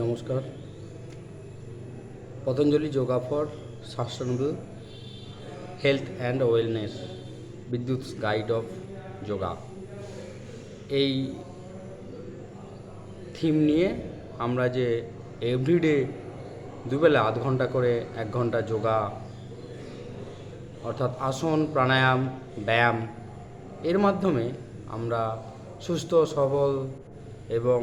নমস্কার। Patanjali yoga for sustainable health and wellness বিদ্যুৎ guide of yoga, এই থিম নিয়ে আমরা যে এভরিডে দুবেলা আধ ঘন্টা করে 1 ঘন্টা যোগা অর্থাৎ আসন, প্রাণায়াম, ব্যায়াম এর মাধ্যমে আমরা সুস্থ সবল এবং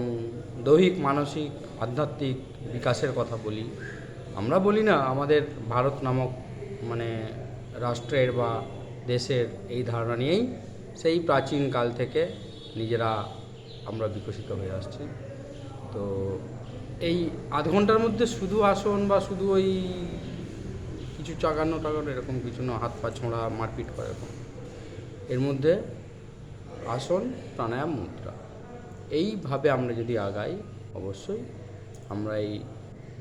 দৈহিক, মানসিক, আধ্যাত্মিক বিকাশের কথা বলি। আমরা বলি না, আমাদের ভারত নামক রাষ্ট্রের বা দেশের এই ধারণা নিয়েই সেই প্রাচীন কাল থেকে নিজেরা আমরা বিকশিত হয়ে আসছি। তো এই আধ ঘন্টার মধ্যে শুধু আসন বা শুধু ওই কিছু চাগানো এরকম কিছু না, হাত পা ছোঁড়া, মারপিট করা এরকম। এর মধ্যে আসন, প্রাণায়াম, মুদ্রা, এইভাবে আমরা যদি আগাই, অবশ্যই আমরা এই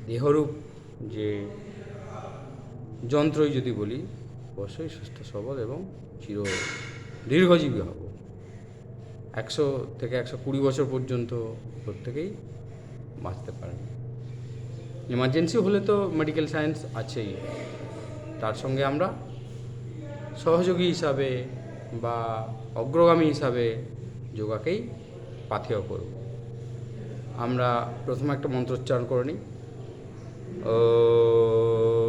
দেহরূপ যে যন্ত্রই যদি বলি, অবশ্যই সুস্থ সবল এবং দীর্ঘজীবী হব। 100 থেকে 120 বছর পর্যন্ত প্রত্যেকেই বাঁচতে পারেন। এমার্জেন্সি হলে তো মেডিকেল সায়েন্স আছেই, তার সঙ্গে আমরা সহযোগী হিসাবে বা অগ্রগামী হিসাবে যোগাকেই পাথেয় করব। আমরা প্রথমে একটা মন্ত্রোচ্চারণ করে নিই। ওম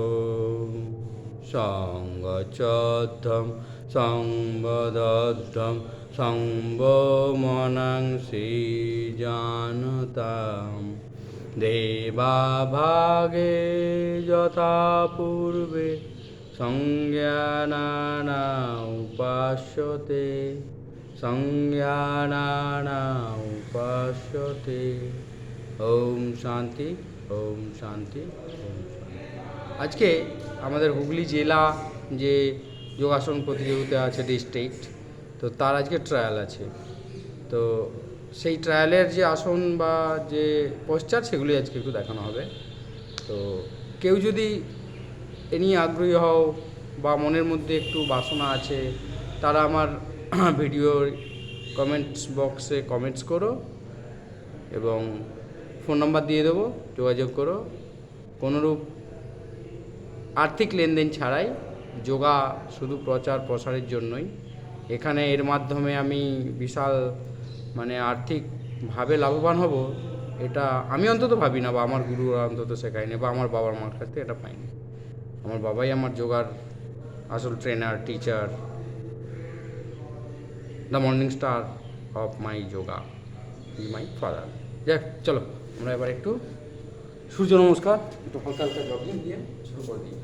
সংগচ্ছদ্ধম সংবদ্ধম সংবমনাংসি জানতাম দেবাভাগে যথা পূর্বে সংজ্ঞানানা উপাস্যতে সংজ্ঞানানা উপাস্যতে। ওম শান্তি, ওম শান্তি, ওম শান্তি। আজকে আমাদের হুগলি জেলা যে যোগাসন প্রতিযোগিতা আছে ডিস্ট্রিক্ট, তো তার আজকে ট্রায়াল আছে। তো সেই ট্রায়ালের যে আসন বা যে পোশ্চার, সেগুলি আজকে একটু দেখানো হবে। তো কেউ যদি এ নিয়ে আগ্রহী হও বা মনের মধ্যে একটু বাসনা আছে, তারা আমার ভিডিওর কমেন্টস বক্সে কমেন্টস করো এবং ফোন নাম্বার দিয়ে দেবো, যোগাযোগ করো। কোনোরূপ আর্থিক লেনদেন ছাড়াই যোগা শুধু প্রচার প্রসারের জন্যই। এখানে এর মাধ্যমে আমি বিশাল আর্থিকভাবে লাভবান হব, এটা আমি অন্তত ভাবি না, বা আমার গুরুরা অন্তত শেখায়নি, বা আমার বাবার মার কাছ থেকে এটা পাইনি। আমার বাবাই আমার যোগার আসল trainer, teacher, the morning star of my yoga is my father. যাক, চলো আমরা এবার একটু সূর্য নমস্কার, একটু হালকা হালকা জগিং দিয়ে শুরু করে দিই।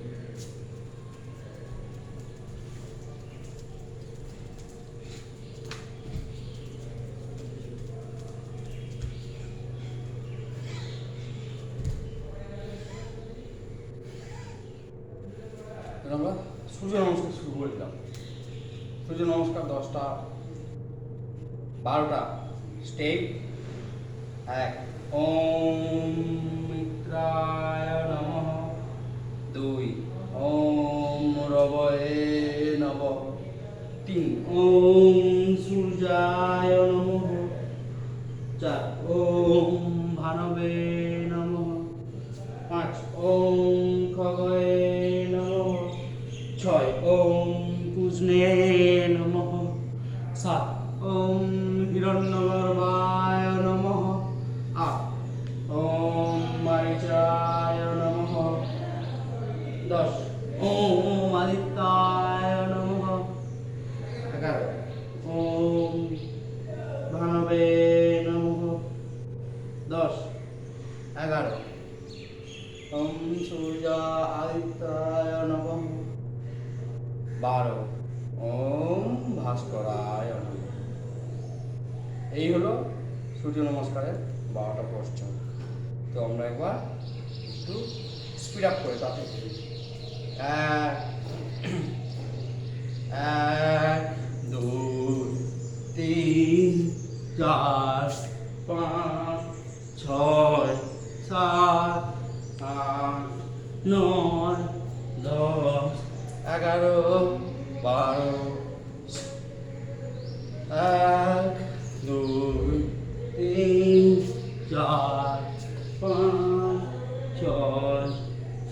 আমরা সূর্য নমস্কার শুরু করে দিলাম। সূর্য নমস্কার 10টা 12টা স্টেপ। 1 ওম মিত্রায় নমঃ, 2 ওম রবয়ে নমঃ, 3 ওম সূর্যায় নমঃ, 4 ওম ভানবে নমঃ, 5 ওম খগয়ে নমঃ, 6 ওম কৃষ্ণে নমঃ, 7 ওম হিরণ্যগর্ভায় নমঃ, 8 ওম মারিচায় নমঃ, 10 ওম আদিত্যায় নমঃ, 11 ওম ভানবে নমঃ, 10 11 ওম সূর্য আদিত্যায় নমঃ, 12 ওম ভাস্করায় নমঃ। এই হলো সূর্য নমস্কারের 12টা পোশ্চার। তো আমরা একবার একটু স্পিড আপ করে তাতে করি। 1 2 3 4 5 6 7 8 9 10 11 12 1 2 3 4 5 6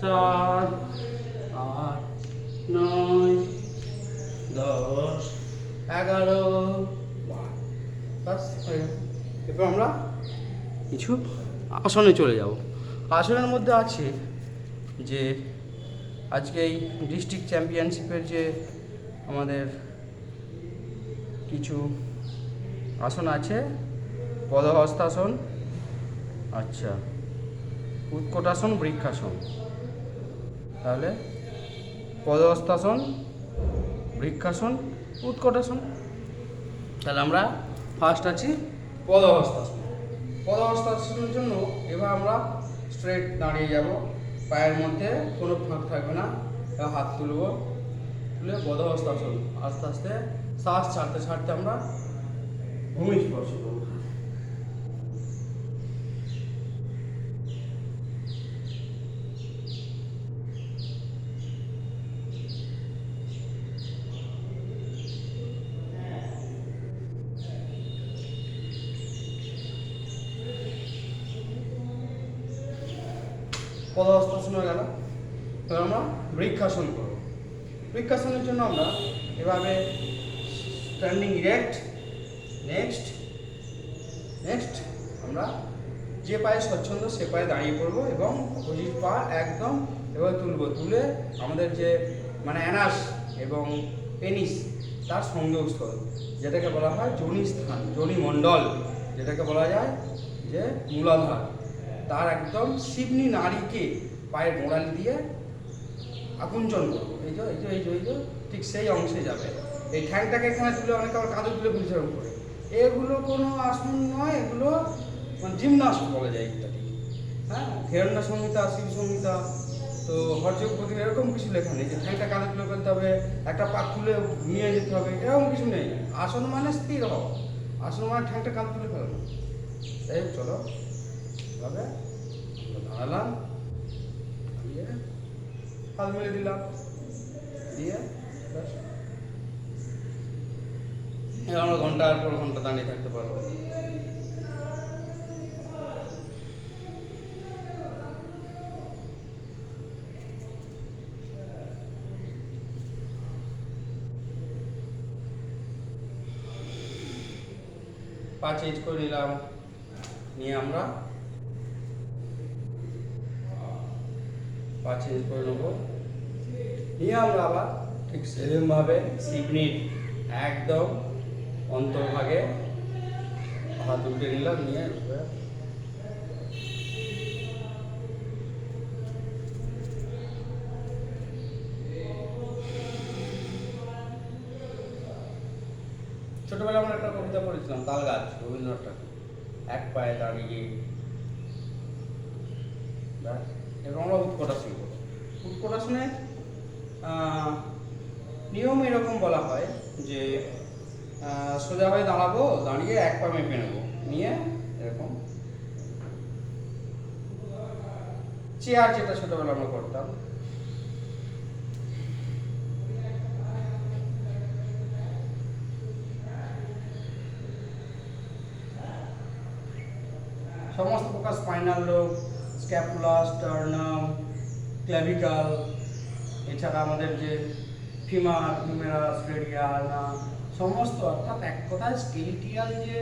7 8 9 10 11 বাস হয়ে গেল। এরপর আমরা কিছু আসনে চলে যাব। আসনের মধ্যে আছে যে আজকে এই ডিস্ট্রিক্ট চ্যাম্পিয়নশিপের যে আমাদের কিছু আসন আছে, পদহস্তাসন, আচ্ছা, উৎকটাসন, বৃক্ষাসন। তাহলে পদহস্তাসন, বৃক্ষাসন, উৎকটাসন। তাহলে আমরা ফার্স্ট আছি পদহস্তাসন। পদহস্তাসনের জন্য এবার আমরা স্ট্রেট দাঁড়িয়ে যাব, পায়ের মধ্যে কোনো ফাঁক থাকবে না, এবার হাত তুলব, তুলে পদহস্তাসন আস্তে আস্তে শ্বাস ছাড়তে ছাড়তে আমরা ভূমি স্পর্শ করব। পদহস্তাসন হয়ে গেল। এবার আমরা বৃক্ষাসন করব। বৃক্ষাসনের জন্য আমরা এভাবে স্ট্যান্ডিং ইরেক্ট, নেক্সট আমরা যে পায়ে স্বচ্ছন্দ সে পায়ে দাঁড়িয়ে পড়বো এবং অপোজিট পা একদম এভাবে তুলব, তুলে আমাদের যে মানে অ্যানাস এবং পেনিস তার সংযোগস্থল, যেটাকে বলা হয় যোনি স্থান, যোনি মণ্ডল, যেটাকে বলা যায় যে মূলাধার, তার একদম শিবনি নাড়িকে পায়ের গোড়ালি দিয়ে আকুঞ্চন করবো। এই যে ঠিক সেই অংশে যাবে। এই ঠ্যাংটাকে এখানে তুলে অনেকে আবার কাঁধে তুলে পরিচালন করে, এগুলো কোনো আসন নয়, এগুলো মানে জিমনাস্ট বলা যায় ইত্যাদি। হ্যাঁ, হিরণ্য সংহিতা, শিব সংহিতা, তো হরযোগপতি এরকম কিছু লেখা নেই যে ঠ্যাংটা কাঁধে তুলে ফেলতে হবে, একটা পা তুলে নিয়ে যেতে হবে, এরকম কিছু নেই। আসন মানে স্থির হওয়া, আসন মানে ঠ্যাংটা কাঁধে তুলে ফেলানো। তাই চলো তবে দাঁড়ালাম, দিয়ে হাত মেলে দিলাম, দিয়ে আমরা ঘন্টার পর ঘন্টা দাঁড়িয়ে থাকতে পারবো। পা চেঞ্জ করে নিলাম, নিয়ে আমরা পা চেঞ্জ করে নেবো, নিয়ে আমরা আবার ঠিক সেরকমভাবে শিবনির একদম অন্তর্ভাগে হাত উল্টে নিলাম, নিয়ে ছোটবেলায় আমরা একটা কবিতা পড়েছিলাম, তাল গাছ, রবীন্দ্রনাথ ঠাকুর, এক পায়ে দাঁড়িয়ে। এবার আমরা উৎকটাসন করব। উৎকটাসনের নিয়ম এরকম বলা হয় যে সোজা হয়ে দাঁড়াবো, দাঁড়িয়ে এক পা মেপে নেবো, নিয়ে এরকম চেয়ার, যেটা ছোটবেলা আমরা করতাম, সমস্ত প্রকার স্পাইনাল লোব, স্ক্যাপুলা, স্টার্নাম, ক্ল্যাভিকাল, এছাড়া আমাদের যে ফিমার, হিউমেরাস, রেডিয়ানা, সমস্ত, অর্থাৎ এক কথায় স্কেলিটিয়াল যে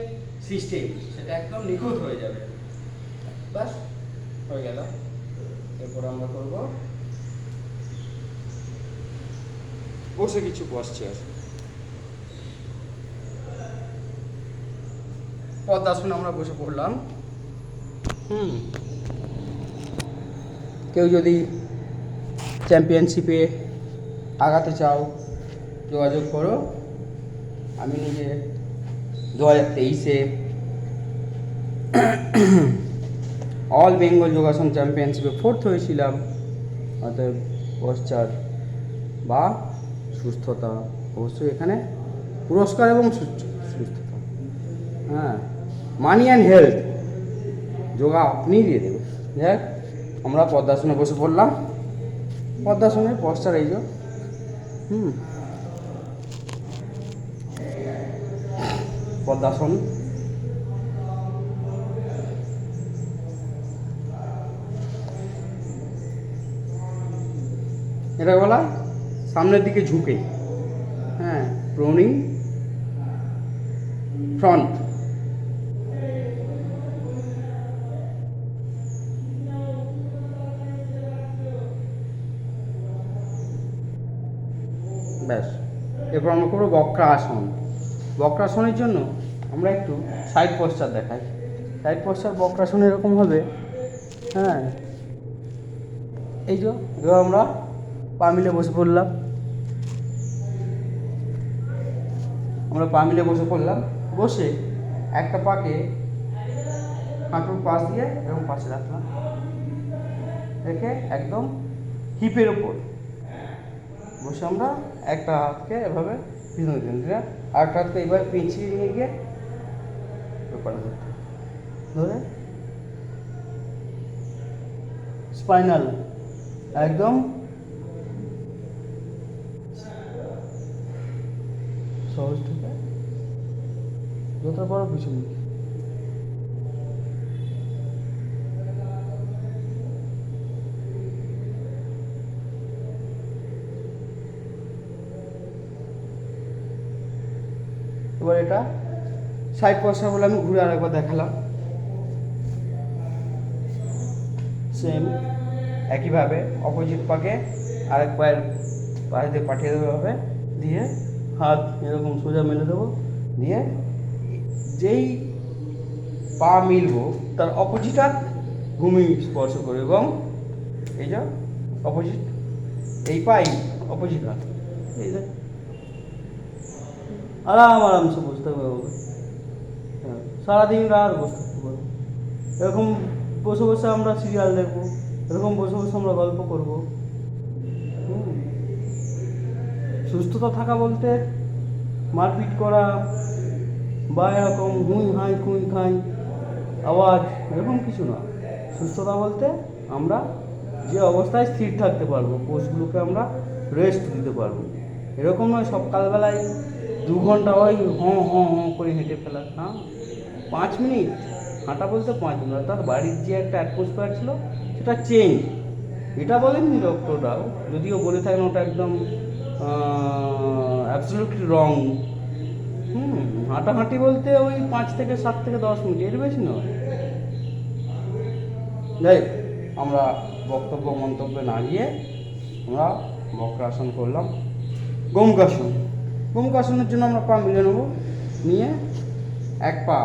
সিস্টেম সেটা একদম নিখুঁত হয়ে যাবে। ব্যাস হয়ে গেল। এরপর আমরা করব বসে কিছু পশ্চাৎ পদ্মাসনে আমরা বসে পড়লাম। কেউ যদি চ্যাম্পিয়নশিপে আগাতে চাও যোগাযোগ করো। আমি নিজে 2023-এ অল বেঙ্গল যোগাসন চ্যাম্পিয়নশিপে 4th হয়েছিলাম। অতএব পশ্চাৎ বা সুস্থতা অবশ্যই এখানে পুরস্কার এবং সুস্থতা, হ্যাঁ, মানি অ্যান্ড হেলথ যোগা আপনিই দিয়ে দেবে। দেখ আমরা পদ্মাসনে বসে পড়লাম। পদ্মাসনের পশ্চাৎ এই যে পদ্মাসন। এটা বলা সামনের দিকে ঝুঁকে, হ্যাঁ, প্রোনিং ফ্রন্ট। ব্যাস, এরপর আমরা করবো বক্রাসন। বক্রাসনের জন্য আমরা একটু সাইড পশ্চার দেখাই। সাইড পশ্চার বক্রাসন এরকম হবে, হ্যাঁ, এই যে এবার আমরা পা মিলে বসে পড়লাম, আমরা পা মিলে বসে পড়লাম, বসে একটা পাকে হাঁটুর পাশ দিয়ে এরকম পাশে রাখলাম, রেখে একদম হিপের ওপর বসে আমরা একটা হাতকে এভাবে পিছনে দিলাম, আর একটা হাতকে এইভাবে পিছিয়ে নিয়ে গিয়ে ব্যাপারে ধরে স্পাইনাল একদম সহজ থেকে যতটা বড় পিছনে। এবার এটা সাইড পশ্চার বলে আমি ঘুরে আরেকবার দেখালাম, সেম একইভাবে অপোজিট পাকে আরেক পায়ের পায়ে দিয়ে পাঠিয়ে দেবো হবে, দিয়ে হাত এরকম সোজা মেলে দেবো, দিয়ে যেই পা মিলবো তার অপোজিট হাত ভূমি স্পর্শ করবে, এবং এই যে অপোজিট এই পাই অপোজিট হাত, এই যে আরামসে বসতে হবে, হ্যাঁ, সারাদিন রাত বসে থাকতে পারবো। এরকম বসে বসে আমরা সিরিয়াল দেখবো, এরকম বসে বসে আমরা গল্প করবো। সুস্থতা থাকা বলতে মারপিট করা বা এরকম হুঁই হাই খুঁই খাই আওয়াজ এরকম কিছু না। সুস্থতা বলতে আমরা যে অবস্থায় স্থির থাকতে পারবো, কোষগুলোকে আমরা রেস্ট দিতে পারবো। এরকম নয় সকালবেলায় 2 ঘন্টা ওই করে হেঁটে ফেলা, না, 5 মিনিট হাঁটা বলতে 5 মিনিট, অর্থাৎ বাড়ির যে একটা অ্যাটমসফিয়ার ছিল সেটা চেঞ্জ। এটা বলেননি ডক্টররাও, যদিও বলে থাকেন ওটা একদম অ্যাবসলিউটলি রং। হাঁটাহাঁটি বলতে ওই 5 থেকে 7 থেকে 10 মিনিট, এর বেশি নয়। যাই আমরা বক্তব্য মন্তব্যে না গিয়ে আমরা বক্রাসন করলাম। গোমুখাসন, গোমুখাসনের জন্য আমরা পা মিলে নেবো, নিয়ে এক পা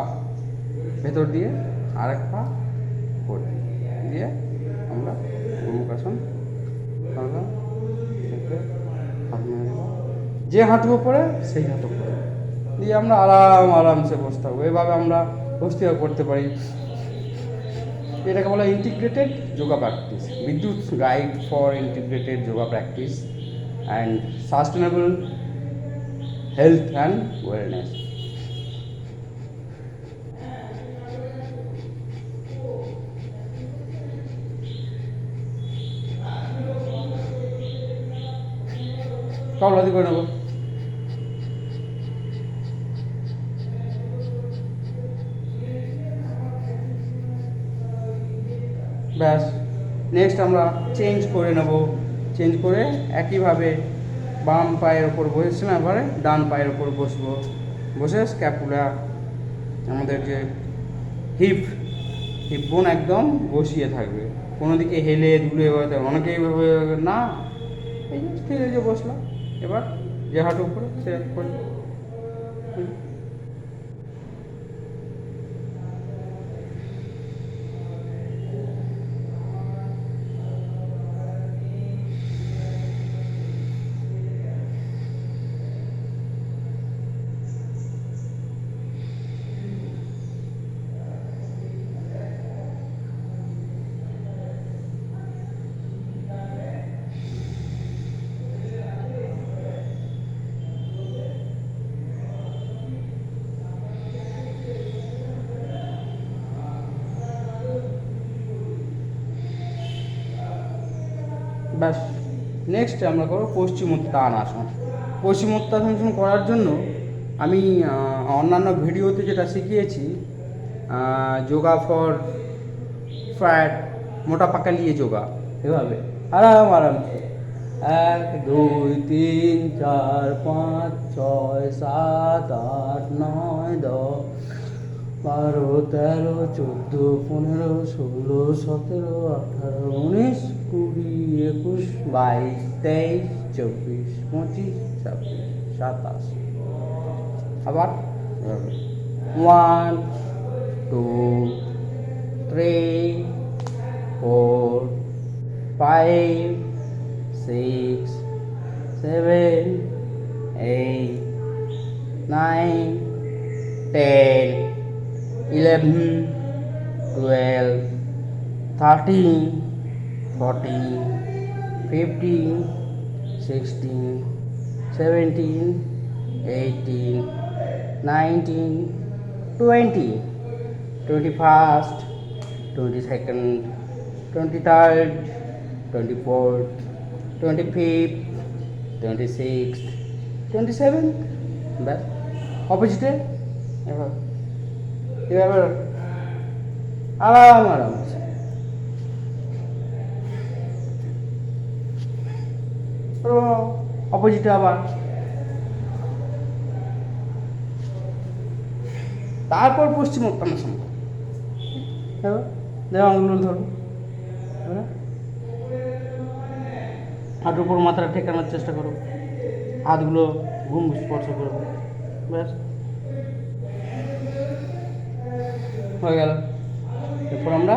ভেতর দিয়ে আরেক পা উপর দিয়ে আমরা গোমুখাসন করলাম। যে হাঁটু উপরে সেই হাঁটু উপরে দিয়ে আমরা আরামসে বসতে থাকবো। এভাবে আমরা বসতে করতে পারি। এটাকে বলা integrated yoga practice, Bidyut guide for integrated yoga practice and sustainable health and wellness. কবলাদি করে নেব। ব্যাস, নেক্সট আমরা চেঞ্জ করে নেব। চেঞ্জ করে একইভাবে বাম পায়ের ওপর বসেছিলাম, এবারে ডান পায়ের ওপর বসবো, বসে স্ক্যাপুলা আমাদের যে হিপ বোন একদম বসিয়ে থাকবে, কোনো দিকে হেলে দুলে অনেকেই এইভাবে না, এই যে স্থির যে বসলাম। এবার যে হাঁটু উপরে সে করে ব্যাস। নেক্সট আমরা করবো পশ্চিমোত্তানাসন। পশ্চিমোত্তানাসন করার জন্য আমি অন্যান্য ভিডিওতে যেটা শিখিয়েছি, যোগা ফর ফ্যাট, মোটা পাকা নিয়ে যোগা, এভাবে আরামসে 1 2 3 4 5 6 7 8 9 10 12 13 14 15 16 17 18 19 20 21 22 23 24 25 26 27 আবার 1 2 3 4 5 6 7 8 9 10 11 12 13 14 15 16 17 18 19 20 21st 22nd 23rd 24th 25th 26th 27th ব্যাস অপোজিটে এবার আরামসে অপোজিটে আবার তারপর পশ্চিমোত্তানাসন দেখো আঙুলগুলো ধরো হাঁটুর উপর মাথাটা ঠেকানোর চেষ্টা করো হাতগুলো ঘুম স্পর্শ করো ব্যাস হয়ে গেল এরপর আমরা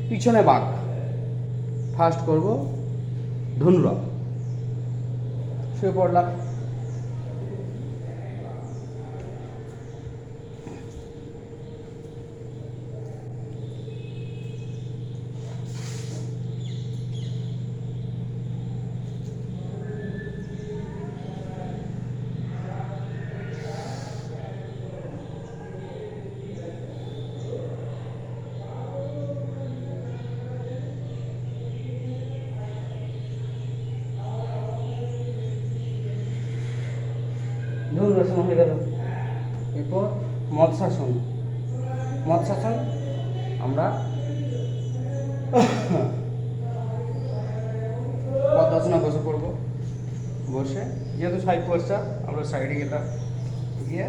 পিছনে বাঁক ফার্স্ট করব ধনুরা শুয়ে পড়লাম ধনুরাসন হয়ে গেল এরপর মৎস্যাসন আমরা পদ্মাসনে বসে পড়বো বসে যেহেতু সাইড পশ্চাৎ আমরা সাইডে গিয়ে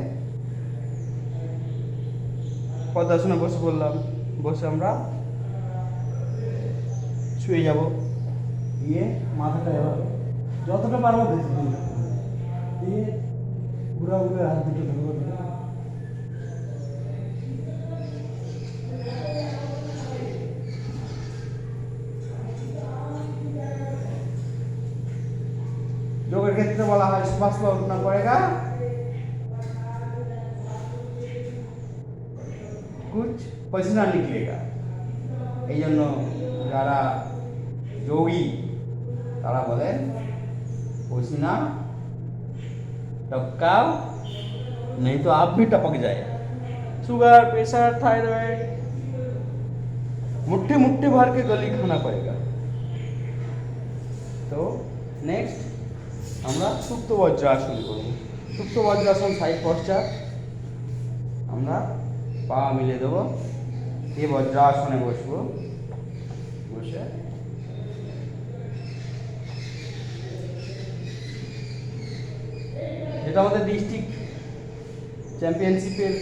পদ্মাসনে বসে পড়লাম বসে আমরা শুয়ে যাব গিয়ে মাথাটা এভাবে যতটা পারবো দিয়ে ঘুরা ঘুরে হাত দুটো ধরবো যোগের ক্ষেত্রে বলা হয় শ্বাস উঠনা পড়েগা কুছ পসিনা নিকলেগা এই জন্য যারা যোগী তারা বলেন पसीना टपकाओ नहीं तो आप भी टपक जाए शुगर प्रेशर थायराइड मुट्ठी मुट्ठी भर के गली खाना पड़ेगा तो नेक्स्ट আমরা সুপ্ত বজ্রাসন করব সুপ্ত বজ্রাসন সাইড পশ্চাৎ আমরা পা মিলে দেব এই বজ্রাসনে বসবো বসে যেটা আমাদের ডিস্ট্রিক্ট চ্যাম্পিয়নশিপের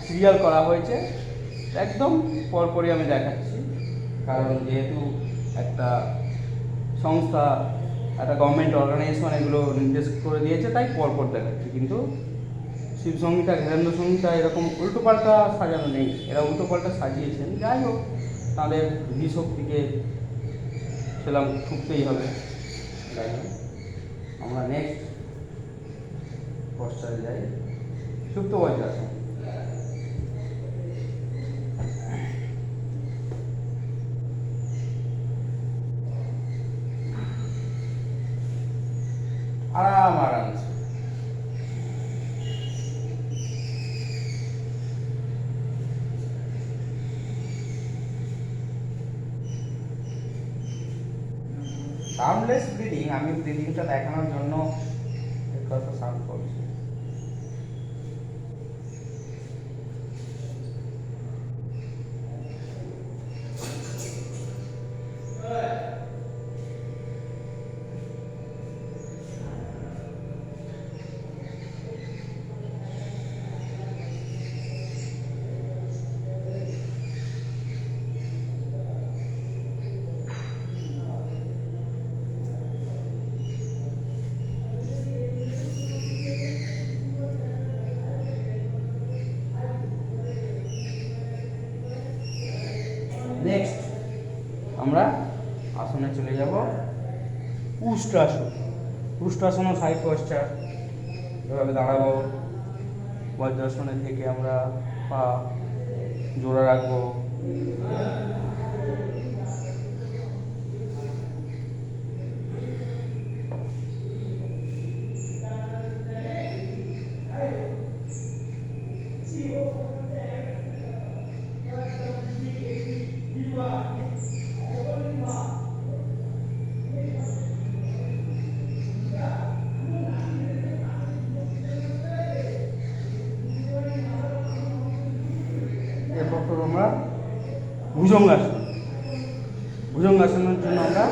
সিরিয়াল করা হয়েছে একদম পরপরই আমি দেখাচ্ছি কারণ যেহেতু একটা সংস্থা একটা গভর্নমেন্ট অর্গানাইজেশন এগুলো নির্দেশ করে দিয়েছে তাই পরপর দেখাচ্ছি কিন্তু শিবসংহিতা ঘেরেন্দ্র সংহিতা এরকম উল্টোপাল্টা সাজানো নেই এরা উল্টোপাল্টা সাজিয়েছেন যাই হোক তাদের ধীশক্তিকে সেলাম ঠুকতেই হবে যাই হোক আমরা নেক্সট পশ্চাতে যাই সুপ্ত বজ্রাসন आराम से সাউন্ডলেস ব্রিদিং আমি ব্রিদিংটা দেখানোর জন্য একটু সাউন্ড করছি নেক্সট আমরা আসনে চলে যাব উষ্ট্রাসন। উষ্ট্রাসনও সাইড পশ্চার, এভাবে দাঁড়াবো। বজ্রাসনে থেকে আমরা পা জোড়া রাখবো। এরপর করবো আমরা ভুজঙ্গাসন। ভুজঙ্গাসনের জন্য আমরা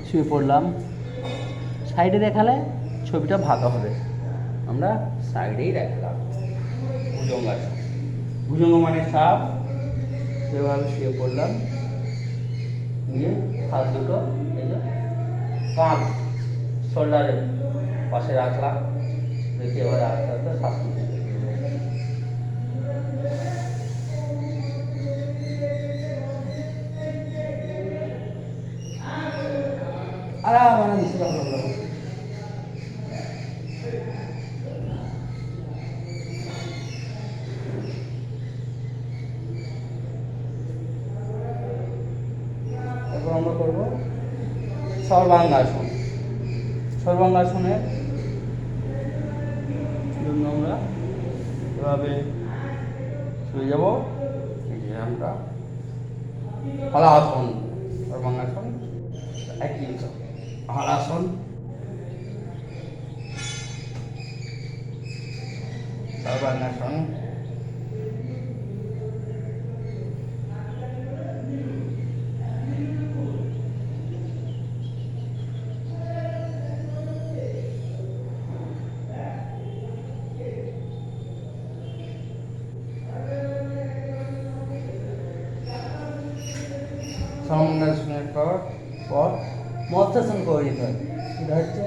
শুয়ে পড়লাম। সাইডে দেখালে ছবিটা ভালো হবে, আমরা সাইডেই রাখলাম। ভুজঙ্গাসন, ভুজঙ্গ মানে সাপ। সেভাবে শুয়ে পড়লাম, দিয়ে হাত দুটো এই যে কাঁধ শোল্ডারের পাশে রাখলাম। দেখি এবার আস্তে আস্তে শ্বাস নিতে আরাম আরাম সেটা ভালো। তারপর আমরা করবো সর্বাঙ্গাসন। সর্বাঙ্গাসনের জন্য আমরা এভাবে শুয়ে যাব। এই যে আমরা হলাসন, সর্বাঙ্গাসন একই হলাসন। সর্বাঙ্গাসন সর্বাঙ্গাসনের পর মৎস্যাসন করে নিতে হয়। এটা হচ্ছে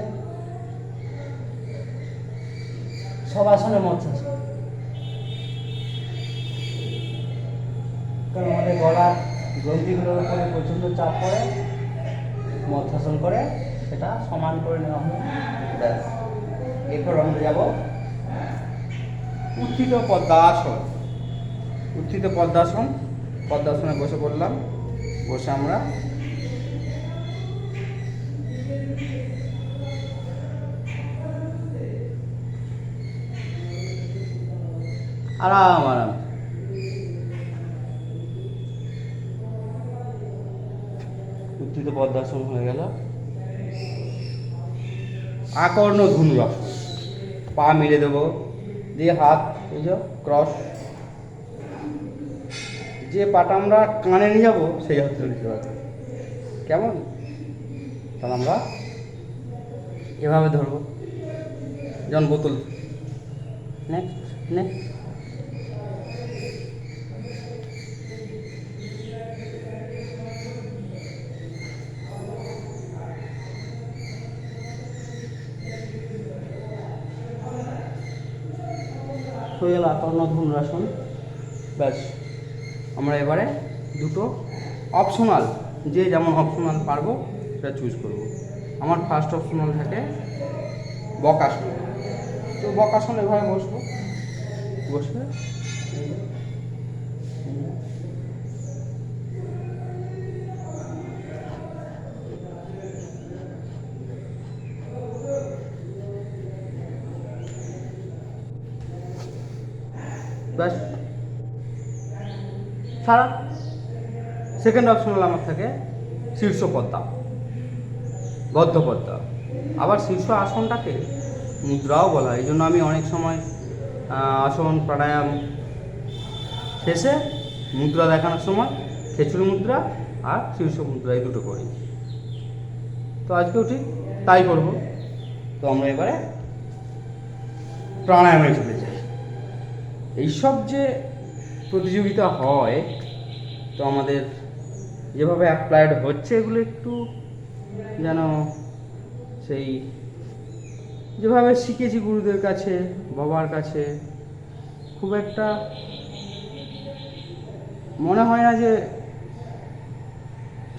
সব আসনে মৎস্যাসন, কারণ আমাদের গলার গ্রন্থিগুলোর উপরে প্রচণ্ড চাপ পড়ে। মৎস্যাসন করে সেটা সমান করে নেওয়া হয়। ব্যাস, এরপর আমরা যাব উত্থিত পদ্মাসন। উত্থিত পদ্মাসন, পদ্মাসনে বসে পড়লাম। বসে আমরা আরাম আরাম উত্থিত পদ্মাসন হয়ে গেল। আকর্ণ ধনুরাসন, পা মেলে দেবো, দিয়ে হাত এই যে ক্রস। যে পাটা আমরা কানে নিয়ে যাবো সেই হাতটা নিতে পারবো। কেমন? তাহলে আমরা এভাবে ধরবো, যেমন বোতল। নেক্সট নেক্সট হয়ে গেল আকর্ণ ধনুরাসন। ব্যাস, আমরা এবারে দুটো অপশনাল, যে যেমন অপশনাল পারবো সেটা চুজ করব। আমার ফার্স্ট অপশনাল থাকে বকাসন। তো বকাসন এভাবে বসবো, বসে ব্যাস সারা। সেকেন্ড অপশনাল আমার থাকে শীর্ষ পদ্মা, বদ্ধ পদ্মা। আবার শীর্ষ আসনটাকে মুদ্রাও বলা হয়। এই জন্য আমি অনেক সময় আসন প্রাণায়াম শেষে মুদ্রা দেখানোর সময় খেচুড়ি মুদ্রা আর শীর্ষ মুদ্রা এই দুটো করি। তো আজকেও ঠিক তাই করব। তো আমরা এবারে প্রাণায়ামে চলে যাই। এইসব যে প্রতিযোগিতা হয়, তো আমাদের যেভাবে অ্যাপ্লাইড হচ্ছে এগুলো একটু যেন সেই যেভাবে শিখেছি গুরুদের কাছে, বাবার কাছে, খুব একটা মনে হয় না যে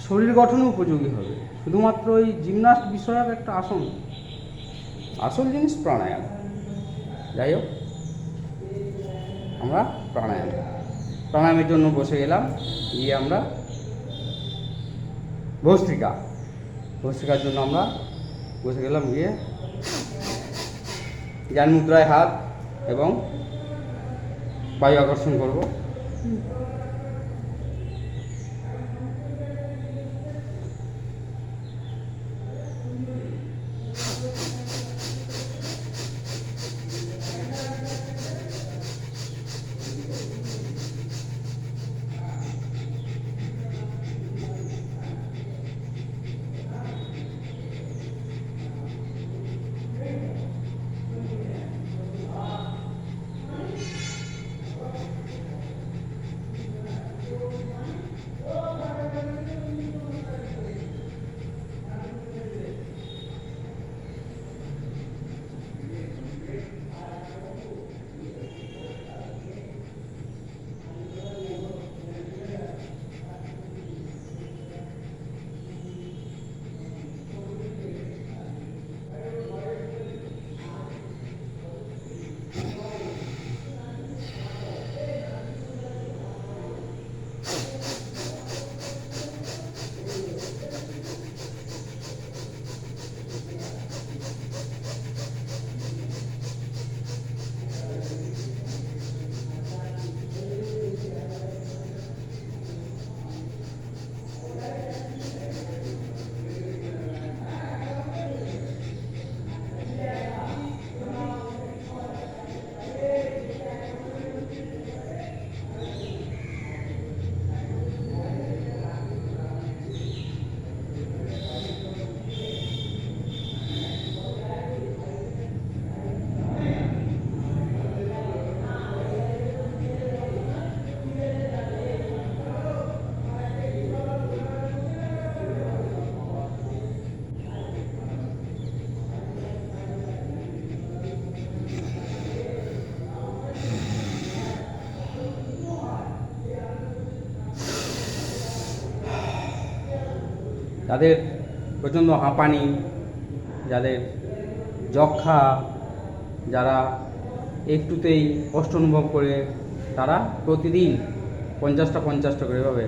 শরীর গঠনে উপযোগী হবে। শুধুমাত্র ওই জিমনাস্ট বিষয়ক একটা আসন, আসল জিনিস প্রাণায়াম। যাই হোক, আমরা প্রাণায়ামের জন্য বসে গেলাম। গিয়ে আমরা ভস্ত্রিকার জন্য আমরা বসে গেলাম। গিয়ে জ্ঞান মুদ্রায় হাত এবং বায়ু আকর্ষণ করব। যাদের প্রচণ্ড হাঁপানি, যাদের যক্ষা, যারা একটুতেই কষ্ট অনুভব করে, তারা প্রতিদিন 50টা করে এভাবে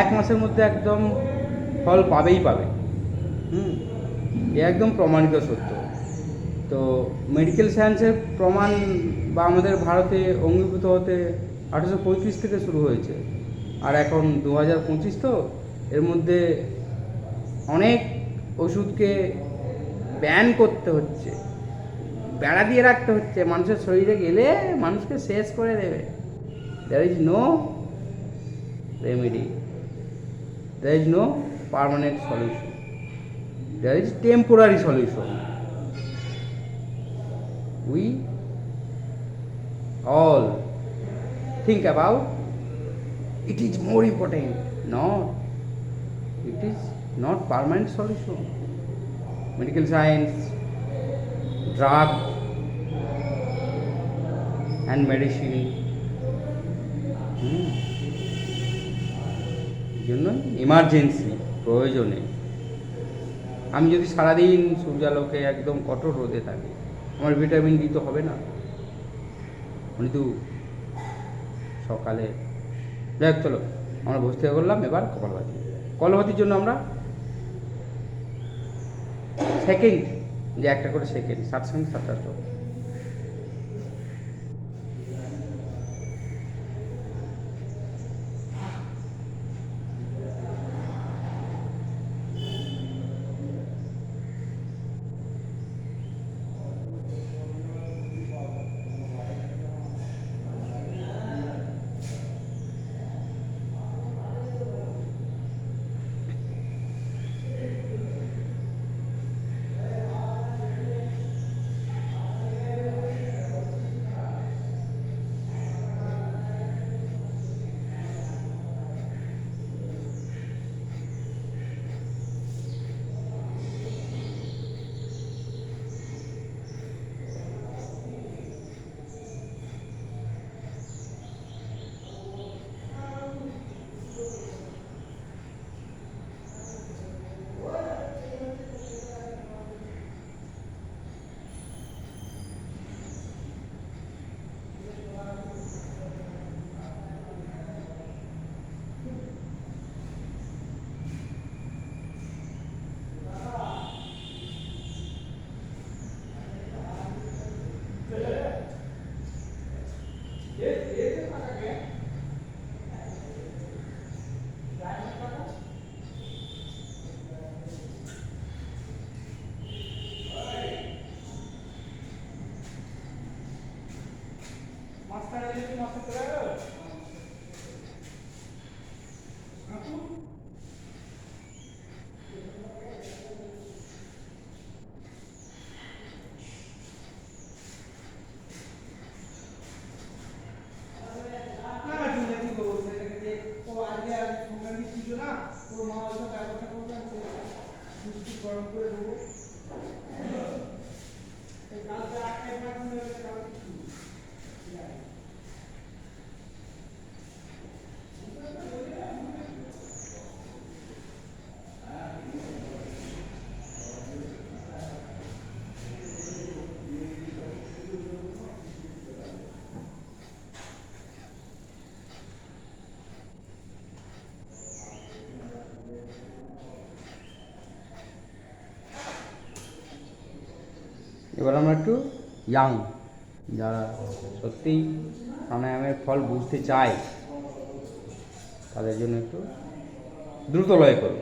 এক মাসের মধ্যে একদম ফল পাবে। এ একদম প্রমাণিত সত্য। তো মেডিকেল সায়েন্সের প্রমাণ বা আমাদের ভারতে অঙ্গীভূত হতে 1835 থেকে শুরু হয়েছে, আর এখন 2025। তো এর মধ্যে অনেক ওষুধকে ব্যান করতে হচ্ছে, বেড়া দিয়ে রাখতে হচ্ছে। মানুষের শরীরে গেলে মানুষকে শেষ করে দেবে। There is no remedy, there is no permanent solution, there is temporary solution. We all think about it is more important. No, it is not permanent solution. Medical science, drug and medicine জন্য emergency প্রয়োজনে। আমি যদি সারাদিন সূর্যালোকে একদম কঠোর রোদে থাকি, আমার ভিটামিন ডি তো হবে না। কিন্তু সকালে দেখ, চলো আমরা বসতে করলাম। এবার কপালভাতির জন্য আমরা সেকেন্ড, যে একটা করে সেকেন্ড, 7 সেকেন্ড 7টা। এবার আমরা একটু ইয়াং, যারা সত্যিই প্রাণায়ামের ফল বুঝতে চায় তাদের জন্য একটু দ্রুত লয় করব।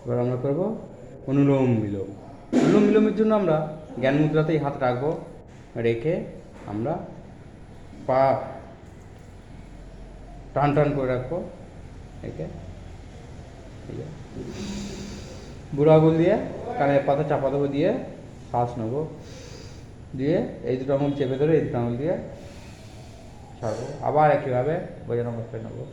এবার আমরা করব অনুলোম বিলোম। অনুলোম বিলোমের জন্য আমরা জ্ঞান মুদ্রাতেই হাত রাখবো, রেখে আমরা পা টান টান করে রাখবো, রেখে বুড়ো আঙুল দিয়ে কানের পাতা চাপা দেবো, দিয়ে শ্বাস নেবো, দিয়ে এই দুটো আঙুল চেপে ধরে এই দুটো আঙুল দিয়ে ছাড়বো, আবার একইভাবে বোঝানো অবস্থায় নেবো।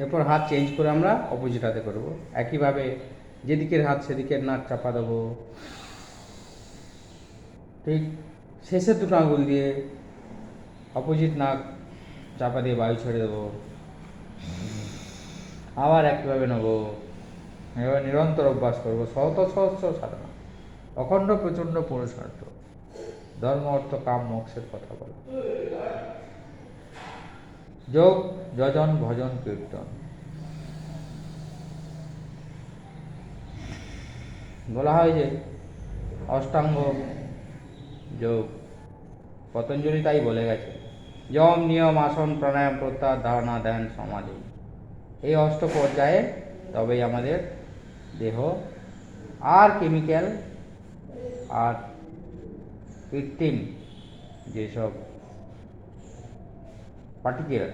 এরপর হাত চেঞ্জ করে আমরা অপোজিট হাতে করব। একইভাবে যেদিকের হাত সেদিকের নাক চাপা দেবো। ঠিক শেষের দুটো আঙুল দিয়ে অপোজিট নাক চাপা দিয়ে বায়ু ছেড়ে দেবো। আবার একইভাবে নেবো। এবার নিরন্তর অভ্যাস করবো। শত সহস্র সাধনা, অখণ্ড প্রচণ্ড পুরুষার্থ, ধর্ম অর্থ কাম মোক্ষের কথা বলা, যোগ যজন ভজন কীর্তন। বলা হয় যে অষ্টাঙ্গ যোগ, পতঞ্জলি তাই বলে গেছে, যম নিয়ম আসন প্রাণায়াম প্রত্যাহার ধারণা ধ্যান সমাধি, এই অষ্ট পর্যায়ে তবেই আমাদের দেহ আর কেমিক্যাল আর কৃত্রিম যেসব পার্টিকেল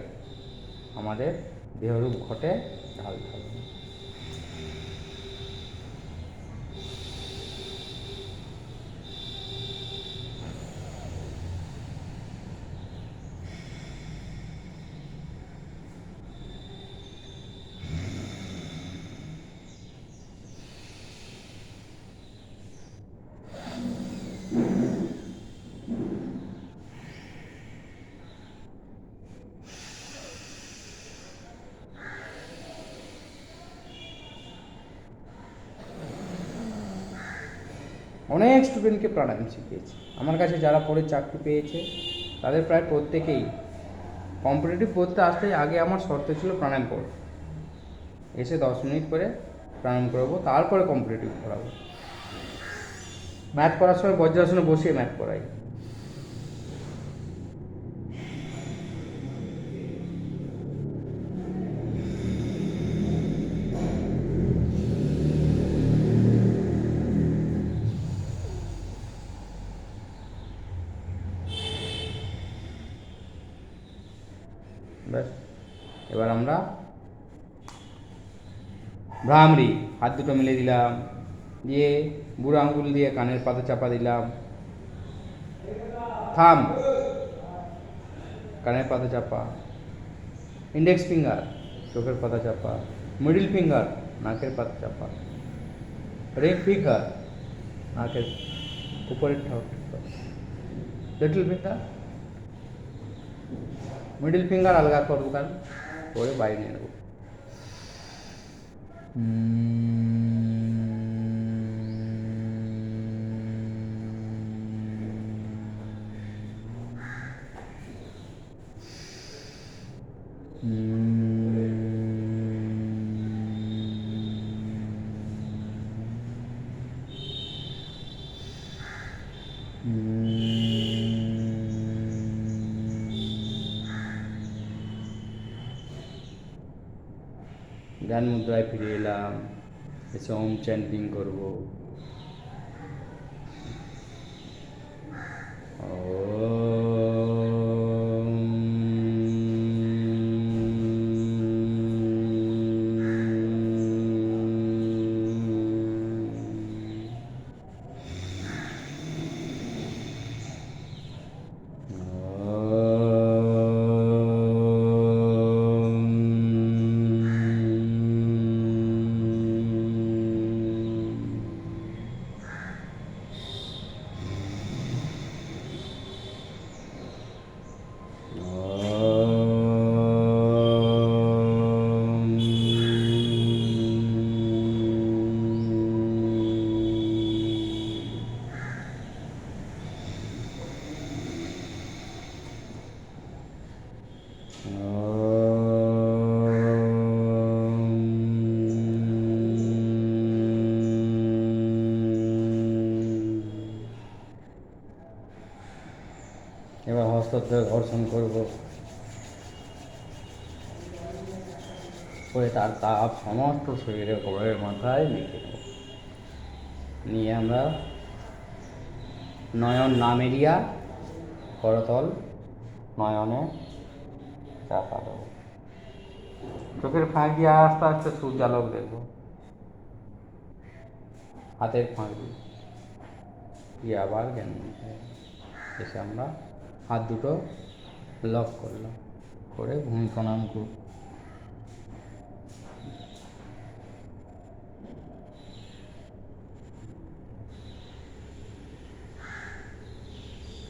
আমাদের দেহরূপ ঘটে ঢাল থাকবে। অনেক স্টুডেন্টকে প্রাণায়াম শিখিয়েছি। আমার কাছে যারা পড়ে চাকরি পেয়েছে তাদের প্রায় প্রত্যেকেই কম্পিটিটিভ পড়তে আসতে আগে আমার শর্ত ছিল প্রাণায়াম পড়ো, এসে 10 মিনিট করে প্রাণায়াম করবো, তারপরে কম্পিটিটিভ পড়াবো। ম্যাথ করার সময় বজ্রাসনে বসিয়ে ম্যাথ করাই। ব্যাস, এবার আমরা ভ্রামরি, হাত দুটো মিলে দিলাম, দিয়ে বুড়ো আঙ্গুল দিয়ে কানের পাতা চাপা দিলাম, থাম কানের পাতা চাপা, ইন্ডেক্স ফিঙ্গার চোখের পাতা চাপা, মিডল ফিঙ্গার নাকের পাতা চাপা, রিং ফিঙ্গার নাকের উপরের ঠোঁট, লিটল ফিঙ্গার, মিডল ফিঙ্গার আলগা করবো কান করে বাইরে নিয়ে নেবো। জ্ঞান মুদ্রায় ফিরে এলাম, এসে ওম চ্যান্টিং করবো। এবার হস্ততে ঘর্ষণ করবো, করে তার তাপ সমস্ত শরীরে গোড়ের মাথায় লিখে দেবো। নিয়ে আমরা নয়ন নাম এরিয়া করতল নয়নে চাপা দেবো। চোখের ফাঁক দিয়ে আস্তে আস্তে সূর্যালোক দেখবো, হাতের ফাঁক দিয়ে আবার জ্ঞান এসে আমরা হাত দুটো লক করলাম, করে ভূমি প্রণাম করব।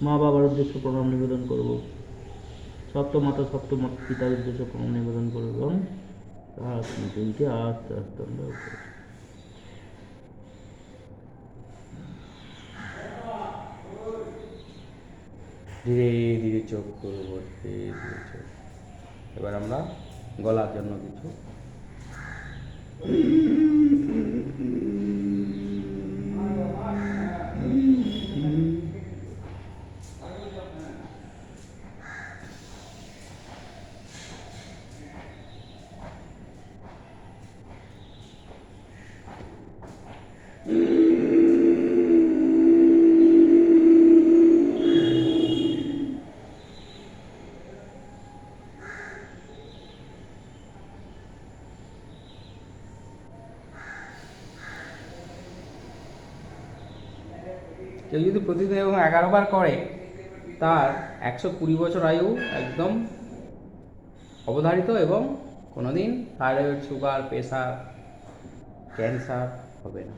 মা বাবার উদ্দেশ্যে প্রণাম নিবেদন করব। সপ্তমাতা সপ্তম পিতার উদ্দেশ্যে প্রণাম নিবেদন করব এবং তার তিনটে আস্তে আস্তে আমরা উপরে। ধীরে ধীরে চোখ করব, ধীরে ধীরে চোখ। এবার আমরা গলার জন্য কিছু কেউ যদি প্রতিদিন এবং 11 বার করে তার 120 বছর আয়ু একদম অবধারিত এবং কোনোদিন থাইরয়েড, সুগার, প্রেশার, ক্যান্সার হবে না।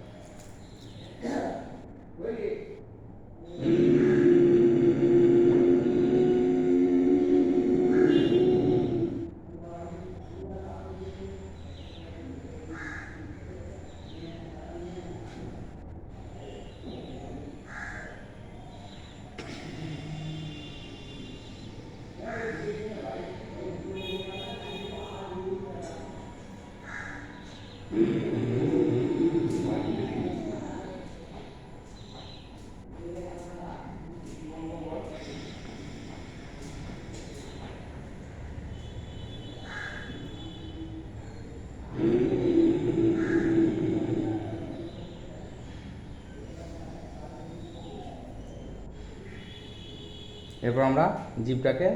এরপর আমরা জিভটাকে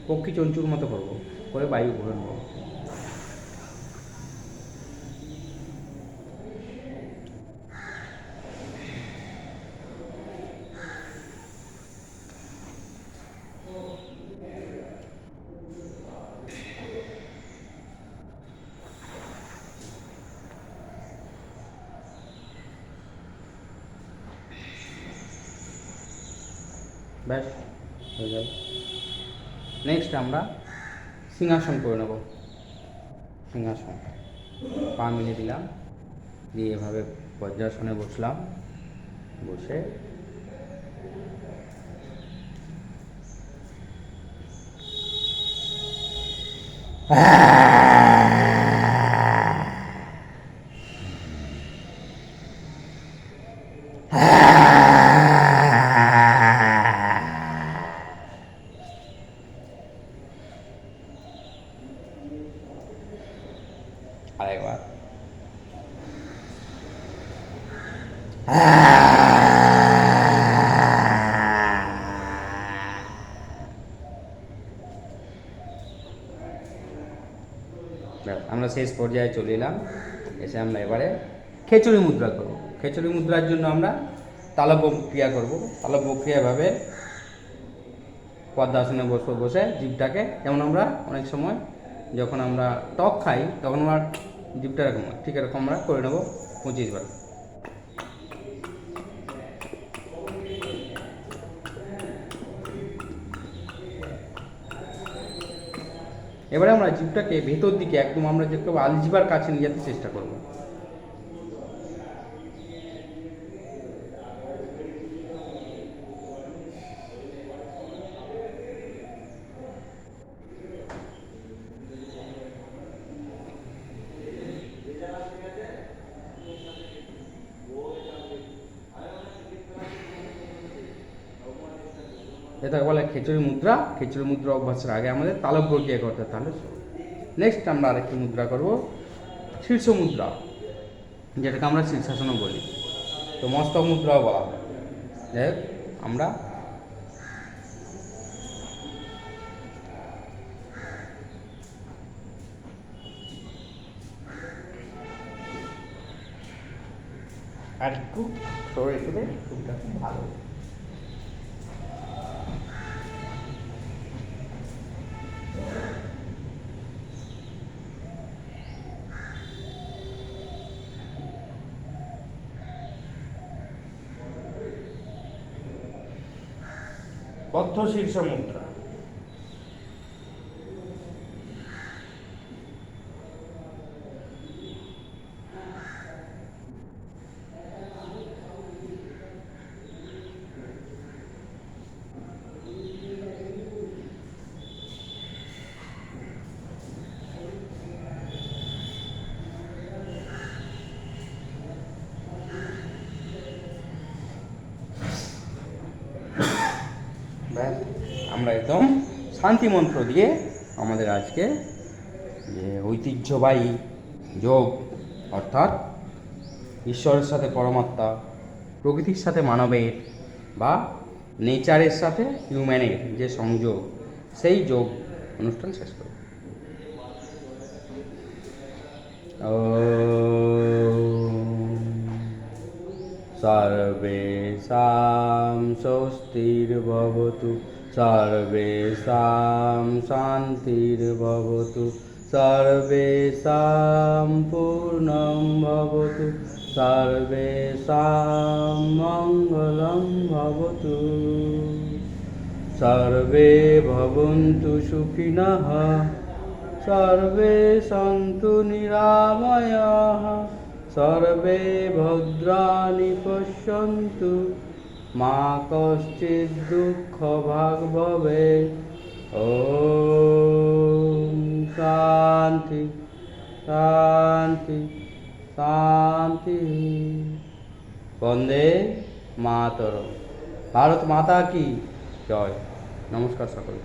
পক্ষী চঞ্চুর মতো করবো, করে বায়ু ভরে নেব। ব্যাস হয়ে গেল। নেক্সট আমরা সিংহাসন করে নেব। সিংহাসন পা মিলিয়ে দিলাম, দিয়ে এভাবে বজ্রাসনে বসলাম। বসে আরেকবার আমরা শেষ পর্যায়ে চলে এলাম। এসে আমরা এবারে খেচুড়ি মুদ্রা করব। খেচুড়ি মুদ্রার জন্য আমরা তালব ক্রিয়া করব। তালব ক্রিয়াভাবে পদ্মাসনে বসে জিভটাকে, যেমন আমরা অনেক সময় যখন আমরা টক খাই তখন আমরা জিভটা এরকম হয়, ঠিক এরকম আমরা করে নেব 25 বার। এবারে আমরা জিভটাকে ভেতর দিকে একদম আমরা যে আলজিবার কাছে নিয়ে যেতে চেষ্টা করব। এটাকে বলে খিচুড়ি মুদ্রা। খিচুড়ি মুদ্রা অভ্যাসের আগে আমাদের তালব প্রক্রিয়া করতে হয়। তাহলে নেক্সট আমরা আরেকটি মুদ্রা করব, শীর্ষ মুদ্রা, যেটাকে আমরা শীর্ষাসনও বলি, তো মস্তক মুদ্রাও বলা হয়। যাই হোক, আমরা আর একটু সরে সরে খুবটা ভালো। বদ্ধ শীর্ষ মুদ্রা। ব্যাস, আমরা একদম শান্তি মন্ত্র দিয়ে আমাদের আজকে যে ঐতিহ্যবাহী যোগ, অর্থাৎ ঈশ্বরের সাথে পরমাত্মা, প্রকৃতির সাথে মানবের বা নেচারের সাথে হিউম্যানের যে সংযোগ, সেই যোগ অনুষ্ঠান শেষ করব। सर्वेषां स्वस्तिर्भवतु, सर्वेषां शान्तिर्भवतु, सर्वेषां पूर्णं भवतु, सर्वेषां मङ्गलं भवतु, सर्वे भवन्तु सुखिनः, सर्वे सन्तु निरामयाः, सर्वे भद्राणि पश्यन्तु, मा कश्चित् दुःखभाग् भवेत्। ॐ शान्ति शान्ति शान्ति। वन्दे मातरम्। भारत माता की जय। नमस्कार सकल।